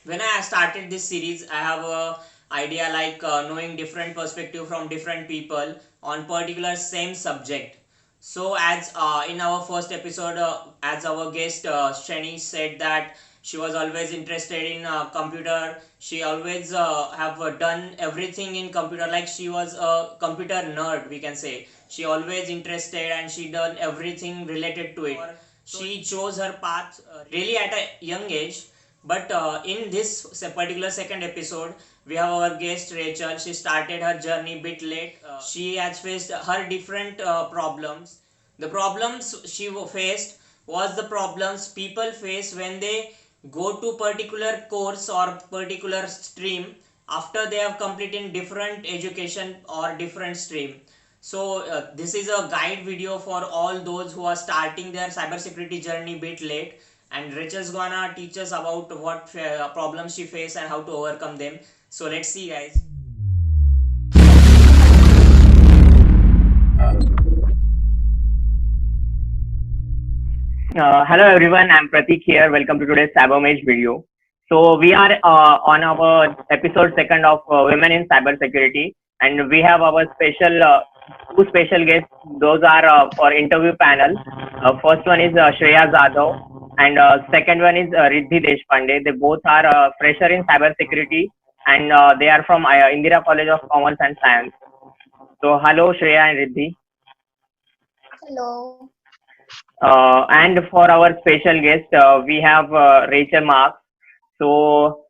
when I started this series, I have a idea like knowing different perspective from different people on particular same subject. So as in our first episode, as our guest Shani said that she was always interested in computer. She always have done everything in computer. Like she was a computer nerd, we can say. She always interested and she done everything related to it. She chose her path really at a young age, but in this particular second episode, we have our guest Rachel. She started her journey a bit late. She has faced her different problems. The problems she faced was the problems people face when they go to particular course or particular stream after they have completed different education or different stream. So this is a guide video for all those who are starting their cybersecurity journey bit late, and Rachel's gonna teach us about what problems she faced and how to overcome them. So let's see, guys. Hello everyone, I'm Pratik here. Welcome to today's Mage video. So we are on our episode second of Women in Cybersecurity, and we have our two special guests. Those are for interview panel. First one is Shreya Jadhav, and second one is Riddhi Deshpande. They both are fresher in cybersecurity, and they are from Indira College of Commerce and Science. So hello Shreya and Riddhi. Hello. And for our special guest, we have Rachael Marks. So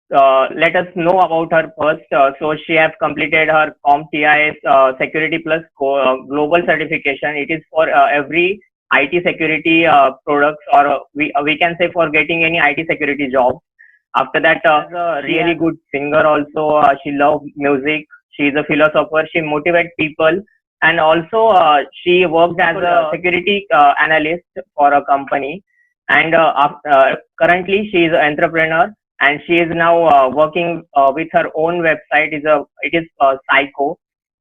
let us know about her first. So she has completed her CompTIS Security Plus Global Certification. It is for every IT security products, or we can say for getting any IT security job. After that, she's a really good singer also. She loves music. She is a philosopher. She motivates people, and also she worked as a security analyst for a company. And currently, she is an entrepreneur, and she is now working with her own website. It is Psycho.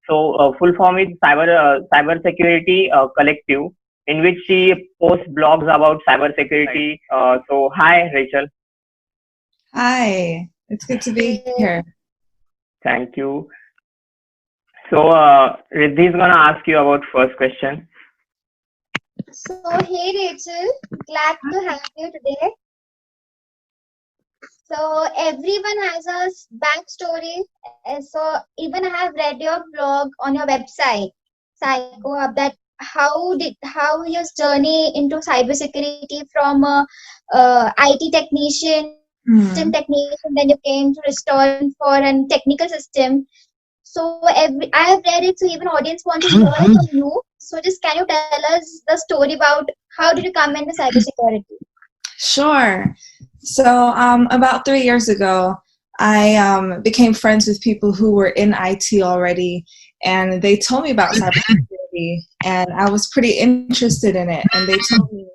So full form is Cyber Security Collective, in which she posts blogs about cybersecurity. So hi, Rachel. Hi, it's good to be here. Thank you. So, Riddhi is gonna ask you about first question. So, hey Rachel, glad to have you today. So, everyone has a backstory. So, even I have read your blog on your website, Psycho Hub, that how your journey into cybersecurity from a IT technician, system technician, then you came to restaurant for a technical system. So I have read it, so even audience want to hear it from you. So just can you tell us the story about how did you come into cybersecurity? Sure. So, about 3 years ago, I became friends with people who were in IT already, and they told me about cybersecurity, and I was pretty interested in it. And they told me,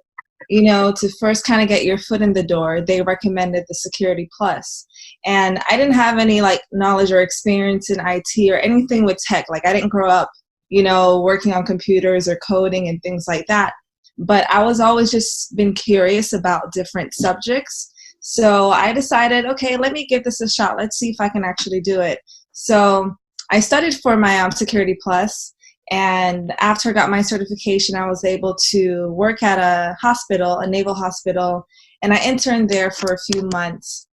to first kind of get your foot in the door, they recommended the Security Plus. And I didn't have any like knowledge or experience in IT or anything with tech. Like I didn't grow up, working on computers or coding and things like that. But I was always just been curious about different subjects. So I decided, okay, let me give this a shot. Let's see if I can actually do it. So I studied for my Security Plus, and after I got my certification, I was able to work at a hospital, a naval hospital, and I interned there for a few months.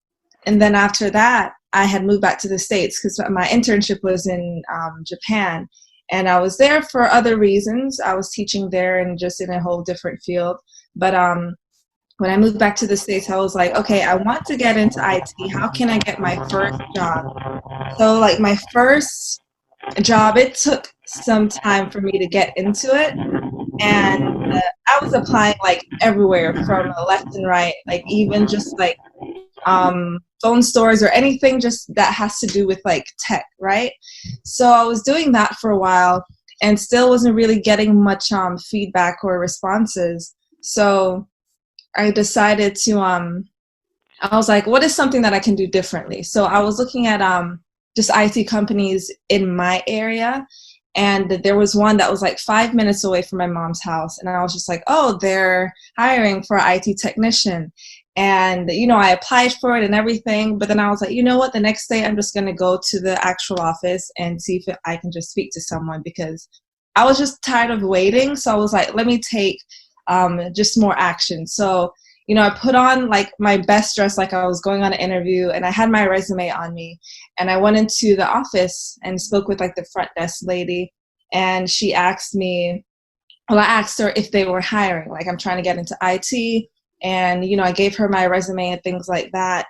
And then after that, I had moved back to the States because my internship was in Japan. And I was there for other reasons. I was teaching there and just in a whole different field. But when I moved back to the States, I was like, okay, I want to get into IT. How can I get my first job? So like my first job, it took some time for me to get into it. And I was applying like everywhere from left and right, like even just like phone stores or anything just that has to do with like tech, right? So I was doing that for a while and still wasn't really getting much feedback or responses. So I decided to I was like, what is something that I can do differently? So I was looking at just IT companies in my area, and there was one that was like 5 minutes away from my mom's house, and I was just like, oh, they're hiring for an IT technician. And, you know, I applied for it and everything, but then I was like, you know what, the next day I'm just going to go to the actual office and see if I can just speak to someone, because I was just tired of waiting. So I was like, let me take just more action. So, you know, I put on like my best dress, like I was going on an interview, and I had my resume on me, and I went into the office and spoke with like the front desk lady, and she asked me, well, I asked her if they were hiring. Like, I'm trying to get into IT, and, you know, I gave her my resume and things like that.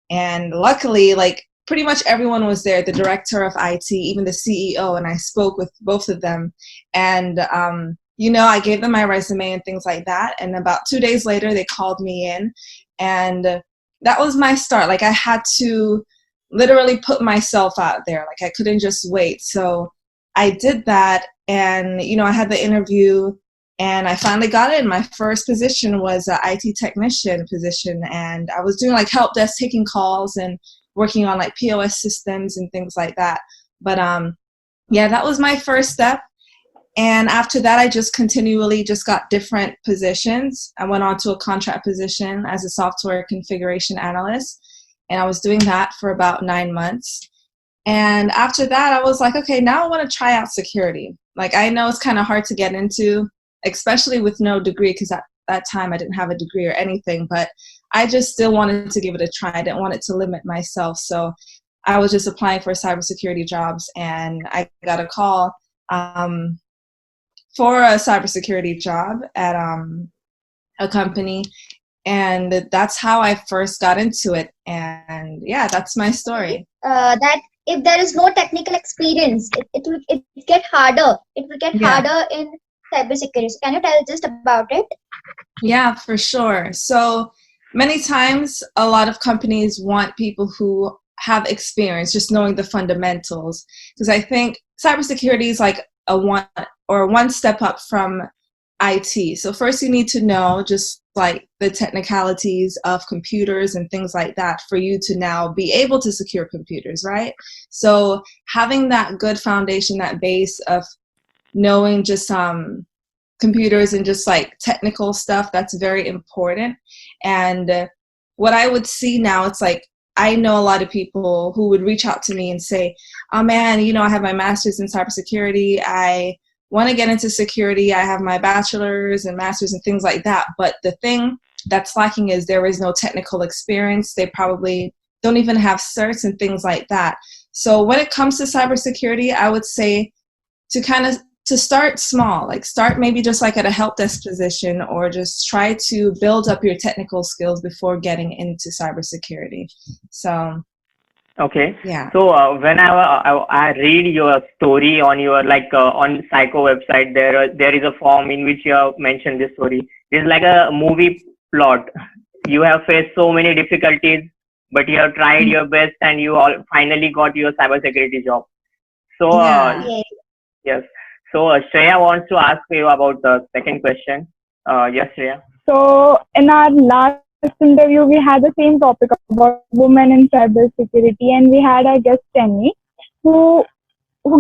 And luckily, like, pretty much everyone was there, the director of IT, even the CEO, and I spoke with both of them. And, you know, I gave them my resume and things like that. And about 2 days later, they called me in. And that was my start. Like, I had to literally put myself out there. Like, I couldn't just wait. So I did that. And, you know, I had the interview, and I finally got it. My first position was an IT technician position. And I was doing like help desk, taking calls and working on like POS systems and things like that. But yeah, that was my first step. And after that, I just continually just got different positions. I went on to a contract position as a software configuration analyst, and I was doing that for about 9 months. And after that, I was like, okay, now I want to try out security. Like, I know it's kind of hard to get into, especially with no degree, because at that time I didn't have a degree or anything, but I just still wanted to give it a try. I didn't want it to limit myself. So I was just applying for cybersecurity jobs, and I got a call for a cybersecurity job at a company. And that's how I first got into it. And yeah, that's my story. That if there is no technical experience, it get harder. It will get harder in cybersecurity. So can you tell just about it? Yeah, for sure. So many times, a lot of companies want people who have experience, just knowing the fundamentals. Because I think cybersecurity is like one step up from IT. So first you need to know just like the technicalities of computers and things like that for you to now be able to secure computers, right? So having that good foundation, that base of knowing just computers and just like technical stuff, that's very important. And what I would see now, it's like I know a lot of people who would reach out to me and say, oh man, you know, I have my master's in cybersecurity. I want to get into security. I have my bachelor's and master's and things like that. But the thing that's lacking is there is no technical experience. They probably don't even have certs and things like that. So when it comes to cybersecurity, I would say to start small, like start maybe just like at a help desk position, or just try to build up your technical skills before getting into cybersecurity. So Okay. yeah. So when I read your story on your on Psycho website, there is a form in which you have mentioned this story. It's like a movie plot. You have faced so many difficulties, but you have tried your best, and you all finally got your cybersecurity job. So yes. So Shreya wants to ask you about the second question. Yes, Shreya. So in our last interview, we had the same topic about women in cybersecurity, and we had our guest Tenny, who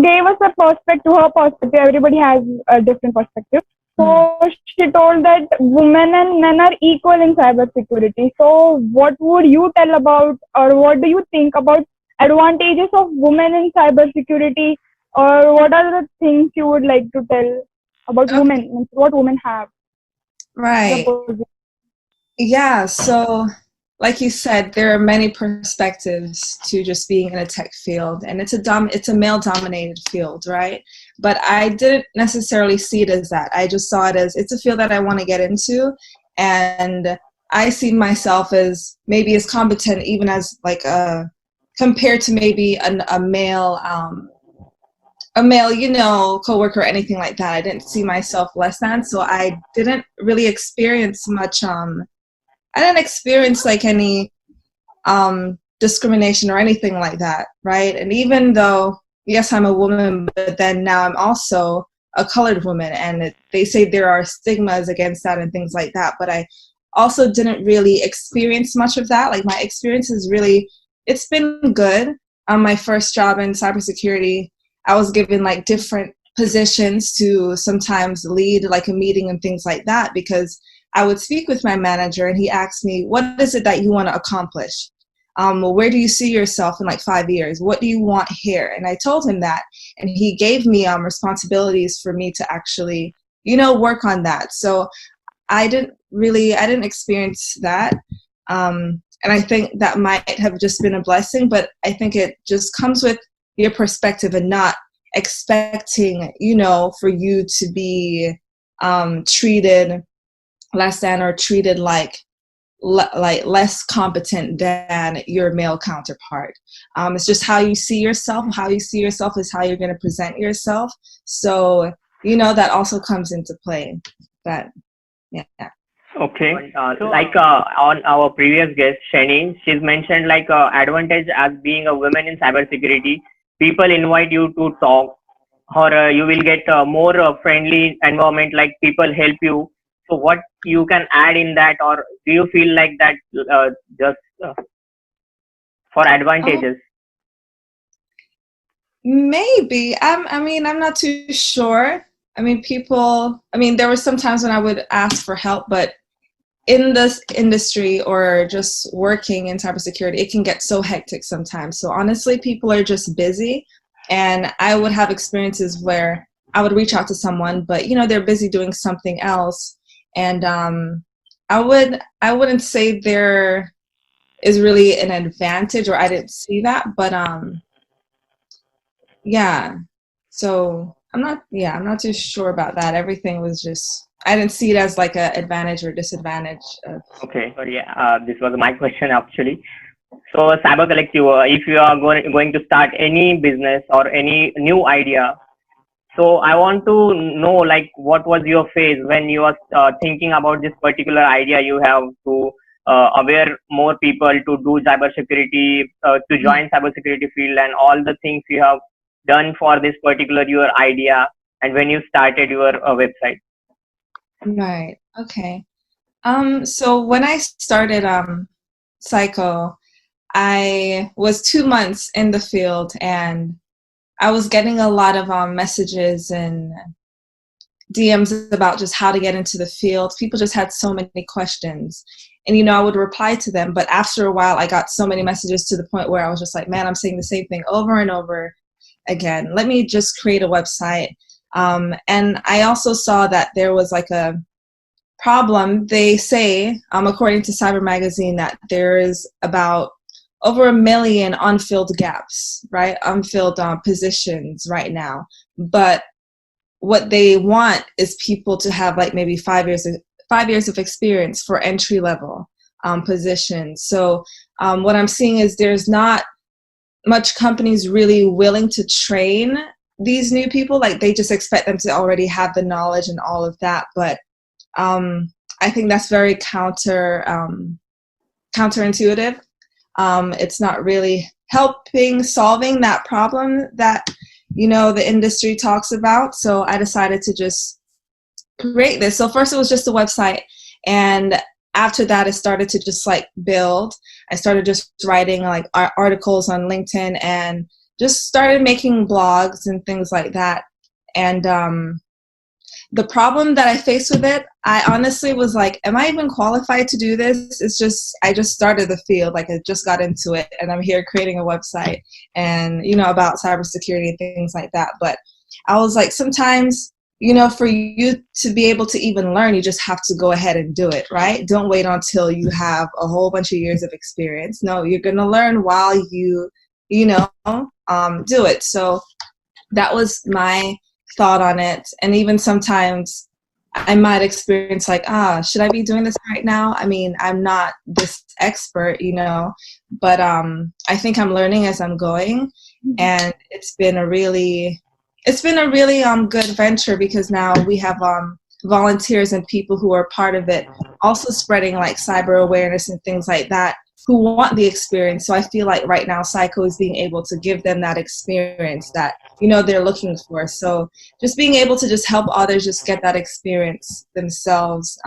gave us a perspective. Her perspective. Everybody has a different perspective. So she told that women and men are equal in cybersecurity. So what would you tell about, or what do you think about advantages of women in cybersecurity, or what are the things you would like to tell about women, what women have? Right. Yeah, so like you said, there are many perspectives to just being in a tech field, and it's a male-dominated field, right? But I didn't necessarily see it as that. I just saw it as it's a field that I want to get into, and I see myself as maybe as competent, even as like compared to maybe a male, you know, coworker or anything like that. I didn't see myself less than, so I didn't really experience much. I didn't experience like any discrimination or anything like that, right? And even though, yes, I'm a woman, but then now I'm also a colored woman, and they say there are stigmas against that and things like that, but I also didn't really experience much of that. Like, my experience is really, it's been good. My first job in cybersecurity, I was given like different positions to sometimes lead like a meeting and things like that, because I would speak with my manager, and he asked me, what is it that you want to accomplish? Where do you see yourself in like 5 years? What do you want here? And I told him that, and he gave me responsibilities for me to actually, work on that. So I didn't experience that. And I think that might have just been a blessing, but I think it just comes with your perspective and not expecting, for you to be treated less than or treated like less competent than your male counterpart. It's just how you see yourself. How you see yourself is how you're going to present yourself. So, that also comes into play. But yeah. Okay. On our previous guest, Shani, she's mentioned like advantage as being a woman in cybersecurity. People invite you to talk, or you will get a more friendly environment. Like people help you. So what you can add in that, or do you feel like that just for advantages? Maybe. I'm not too sure. There were some times when I would ask for help, but in this industry or just working in cybersecurity, it can get so hectic sometimes. So honestly, people are just busy, and I would have experiences where I would reach out to someone, but they're busy doing something else, and I wouldn't say there is really an advantage, or I didn't see that, but yeah. So I'm not too sure about that. Everything was just, I didn't see it as like an advantage or disadvantage. Okay, so yeah, this was my question actually. So Cyber Collective, if you are going to start any business or any new idea, so I want to know like what was your phase when you were thinking about this particular idea you have to aware more people to do cybersecurity, to join cybersecurity field, and all the things you have done for this particular your idea, and when you started your website. Right. Okay. So when I started Psycho, I was 2 months in the field, and I was getting a lot of messages and DMs about just how to get into the field. People just had so many questions, and I would reply to them, but after a while I got so many messages to the point where I was just like, man, I'm saying the same thing over and over again. Let me just create a website. And I also saw that there was like a problem. They say, according to Cyber Magazine, that there is about over 1 million unfilled gaps, right? Unfilled positions right now. But what they want is people to have like maybe 5 years of experience for entry level positions. So what I'm seeing is there's not much companies really willing to train these new people. Like they just expect them to already have the knowledge and all of that. But I think that's very counterintuitive. It's not really helping solving that problem that the industry talks about. So I decided to just create this. So first it was just a website, and after that I started to just like build. I started just writing like articles on LinkedIn, and just started making blogs and things like that. And the problem that I faced with it, I honestly was like, am I even qualified to do this? It's just, I just started the field, like I just got into it, and I'm here creating a website and, about cybersecurity and things like that. But I was like, sometimes, for you to be able to even learn, you just have to go ahead and do it, right? Don't wait until you have a whole bunch of years of experience. No, you're going to learn while you, do it. So that was my thought on it. And even sometimes I might experience like, should I be doing this right now? I mean, I'm not this expert, but I think I'm learning as I'm going. And it's been a really good venture, because now we have volunteers and people who are part of it also spreading like cyber awareness and things like that, who want the experience. So I feel like right now Psycho is being able to give them that experience that they're looking for. So just being able to just help others just get that experience themselves,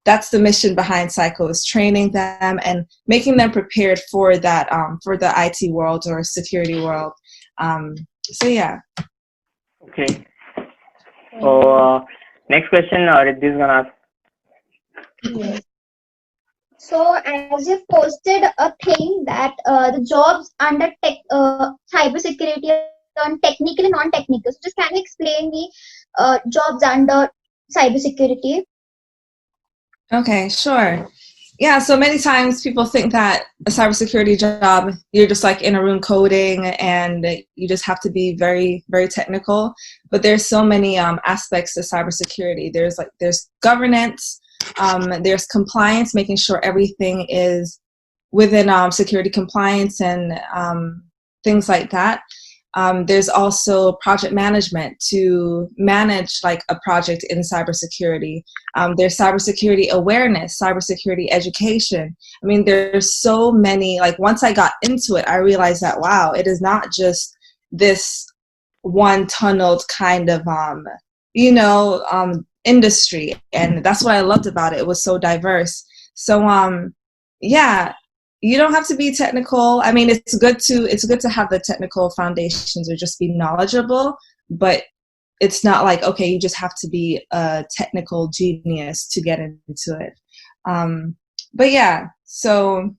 that's the mission behind Psycho, is training them and making them prepared for that, for the IT world or security world. So yeah. Okay. So next question, Riddhi is gonna ask. Yes. So as you've posted a thing that the jobs under tech, cybersecurity on technical and non-technical. So just can you explain me jobs under cybersecurity? Okay, sure. Yeah, so many times people think that a cybersecurity job, you're just like in a room coding and you just have to be very, very technical. But there's so many aspects to cybersecurity. There's governance, there's compliance, making sure everything is within security compliance and things like that. There's also project management to manage like a project in cybersecurity. There's cybersecurity awareness, cybersecurity education. I mean, there's so many, like once I got into it, I realized that, wow, it is not just this one tunneled kind of, industry. And that's what I loved about it. It was so diverse. So, yeah, you don't have to be technical. I mean, it's good to have the technical foundations or just be knowledgeable, but it's not like, okay, you just have to be a technical genius to get into it. But yeah, so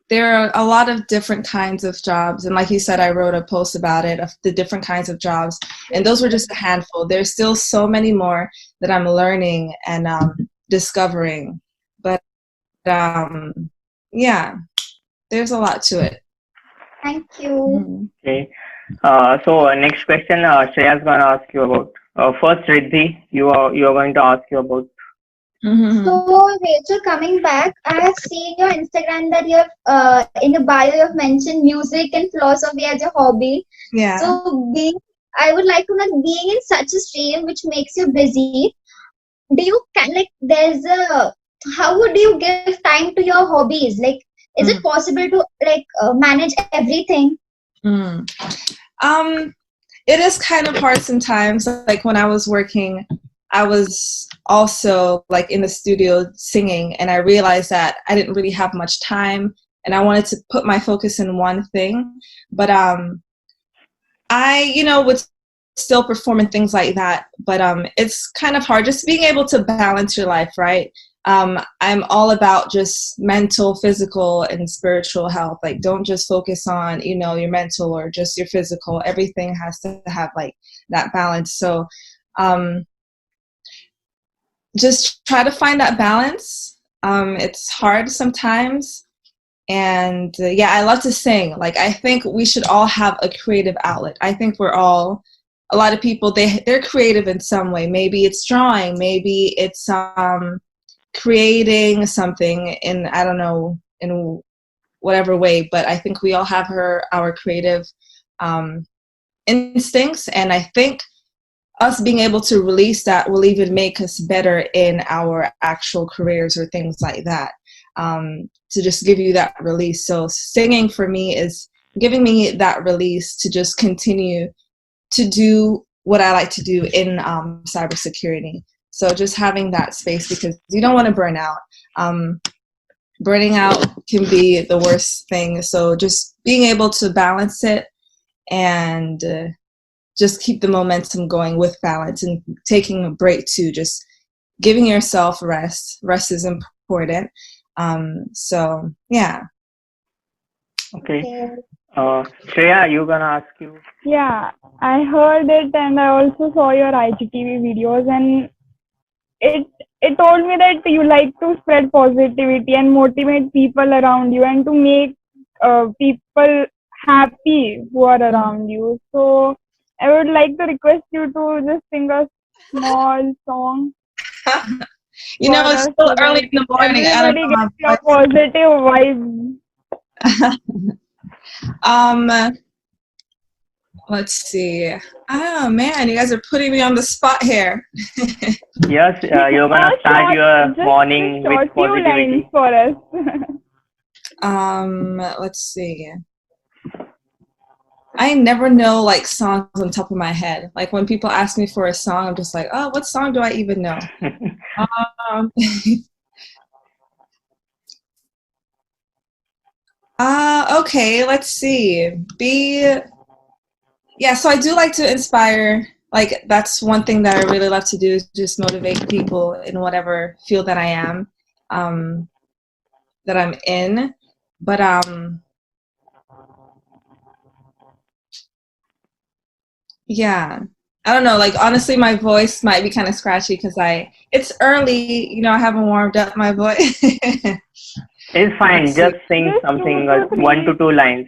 there are a lot of different kinds of jobs, and like you said, I wrote a post about it, of the different kinds of jobs, and those were just a handful. There's still so many more that I'm learning and discovering, but yeah, there's a lot to it. Thank you. Okay. So next question, Shreya's gonna ask you about. First, Riddhi, you are going to ask you about. So Rachel, coming back, I have seen your Instagram that you have in your bio you have mentioned music and philosophy as your hobby. Yeah. So I would like to know, being in such a stream which makes you busy, do you can like there's a how would you give time to your hobbies? Like, is it possible to like manage everything? Mm. It is kind of hard sometimes. Like when I was working, I was also like in the studio singing, and I realized that I didn't really have much time, and I wanted to put my focus in one thing. But I, would still perform and things like that. But it's kind of hard just being able to balance your life, right? I'm all about just mental, physical, and spiritual health. Like, don't just focus on, your mental or just your physical. Everything has to have like that balance. So just try to find that balance. It's hard sometimes. And yeah, I love to sing. Like, I think we should all have a creative outlet. I think a lot of people, they're creative in some way. Maybe it's drawing, maybe it's creating something in, I don't know, in whatever way, but I think we all have our creative instincts, and I think us being able to release that will even make us better in our actual careers or things like that, to just give you that release. So singing for me is giving me that release to just continue to do what I like to do in cybersecurity. So just having that space, because you don't want to burn out. Burning out can be the worst thing. So just being able to balance it and just keep the momentum going with balance, and taking a break too. Just giving yourself rest. Rest is important. So yeah. Okay. Shreya, you gonna ask you? Yeah, I heard it, and I also saw your IGTV videos, and it told me that you like to spread positivity and motivate people around you, and to make people happy who are around you. So I would like to request you to just sing a small song for It's us still so early that in the morning. I don't everybody know gets my your positive vibes. voice. Let's see. Oh man, you guys are putting me on the spot here. Yes, you're gonna start your morning Just with short few lines positivity. for us. Let's see. I never know like songs on top of my head. Like when people ask me for a song, I'm just like, oh, what song do I even know? Um, okay, let's see. So I do like to inspire. Like that's one thing that I really love to do, is just motivate people in whatever field that I am. that I'm in. But yeah, I don't know. Like honestly, my voice might be kind of scratchy because it's early. You know, I haven't warmed up my voice. It's fine. Let's see. Just sing Just something, 1 to 2 to 3. 2 lines.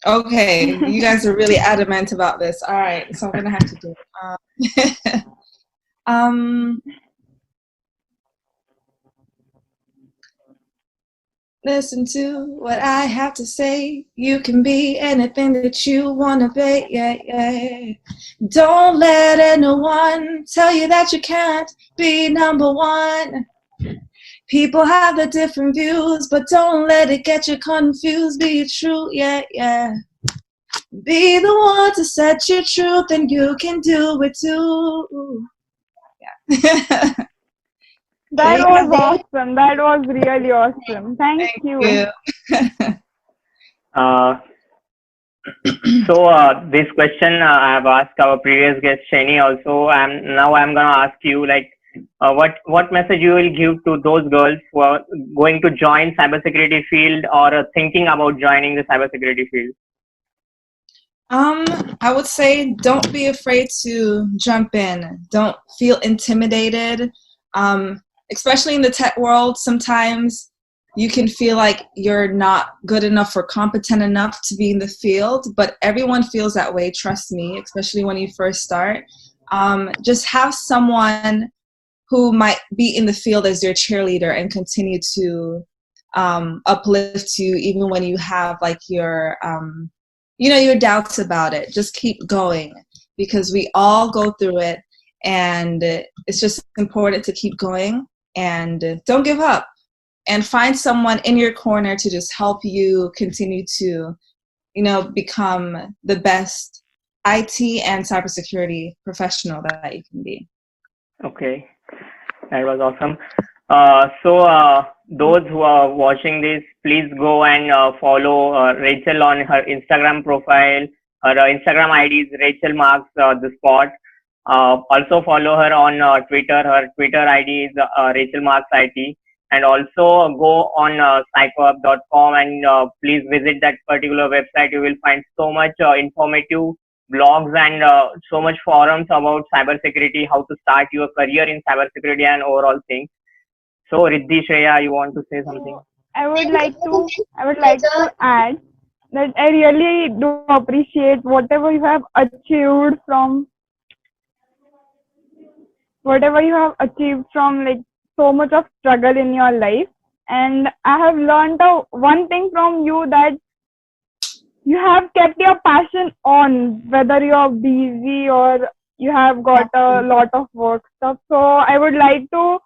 Okay, you guys are really adamant about this. All right, so I'm gonna have to do it. Listen to what I have to say. You can be anything that you wanna be. Yeah, yeah. Don't let anyone tell you that you can't be number one. People have their different views, but don't let it get you confused. Be true, yeah, yeah. Be the one to set your truth, and you can do it too. Yeah. That was awesome. That was really awesome. Thank you. Uh, so this question I have asked our previous guest Shani also. Now I'm gonna ask you like, what message you will give to those girls who are going to join cybersecurity field or thinking about joining the cybersecurity field? I would say don't be afraid to jump in. Don't feel intimidated. Especially in the tech world, sometimes you can feel like you're not good enough or competent enough to be in the field, but everyone feels that way, trust me, especially when you first start. Just have someone who might be in the field as your cheerleader and continue to uplift you even when you have like your your doubts about it. Just keep going because we all go through it, and it's just important to keep going and don't give up, and find someone in your corner to just help you continue to become the best IT and cybersecurity professional that you can be. Okay, that was awesome. Those who are watching this, please go and follow Rachel on her Instagram profile. Her Instagram ID is Rachael Marks the spot. Also follow her on Twitter. Her Twitter ID is Rachael Marks IT. And also go on psychohub.com and please visit that particular website. You will find so much informative blogs and so much forums about cybersecurity, how to start your career in cybersecurity and overall things. So Riddhi, Shreya, you want to say something? So I would like to Pleasure. add that I really do appreciate whatever you have achieved from like so much of struggle in your life. And I have learned one thing from you, that you have kept your passion on, whether you are busy or you have got a lot of work stuff. So I would like to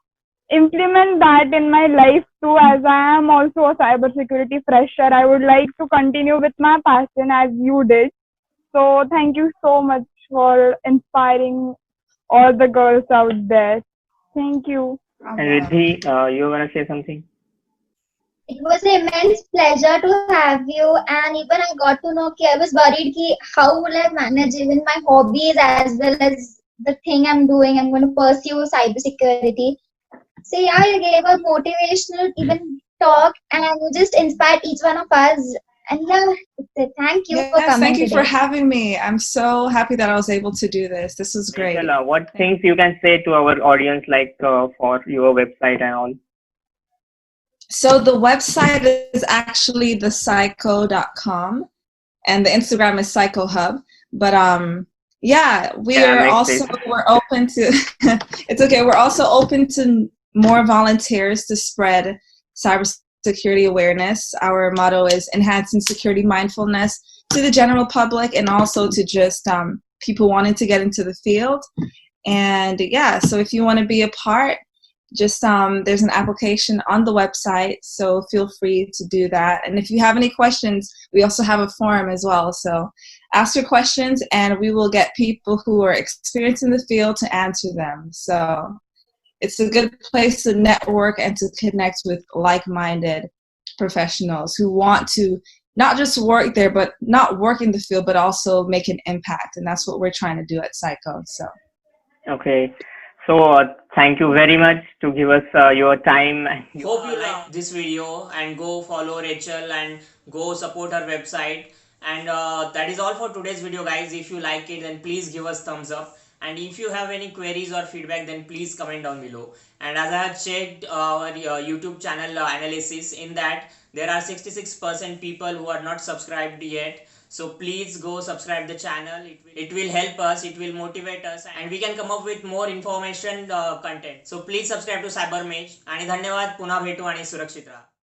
implement that in my life too, as I am also a cybersecurity fresher. I would like to continue with my passion as you did. So thank you so much for inspiring all the girls out there. Thank you. And Riddhi, you want to say something? It was an immense pleasure to have you, and even I got to know I was worried how will I manage even my hobbies as well as the thing I'm doing. I'm going to pursue cybersecurity. So yeah, you gave a motivational even talk, and you just inspired each one of us. And yeah, thank you for coming Thank you today. for having me. I'm so happy that I was able to do this. This was great. Rachel, what things you can say to our audience, like for your website and all? So the website is actually thepsycho.com, and the Instagram is psychohub. But we're open to it's okay. We're also open to more volunteers to spread cybersecurity awareness. Our motto is enhancing security mindfulness to the general public and also to just people wanting to get into the field. And so if you want to be a part, just there's an application on the website, so feel free to do that. And if you have any questions, we also have a forum as well, so ask your questions and we will get people who are experienced in the field to answer them. So it's a good place to network and to connect with like-minded professionals who want to not just work there, but not work in the field, but also make an impact. And that's what we're trying to do at Psycho. So okay, So thank you very much to give us your time. Hope you like this video and go follow Rachel and go support her website. And that is all for today's video, guys. If you like it, then please give us thumbs up. And if you have any queries or feedback, then please comment down below. And as I have checked our YouTube channel analysis, in that there are 66% people who are not subscribed yet. So please go subscribe the channel. It will help us, it will motivate us, and we can come up with more information content. So please subscribe to Cyber Mage. आणि धन्यवाद. पुन्हा भेटू आणि सुरक्षित राहा.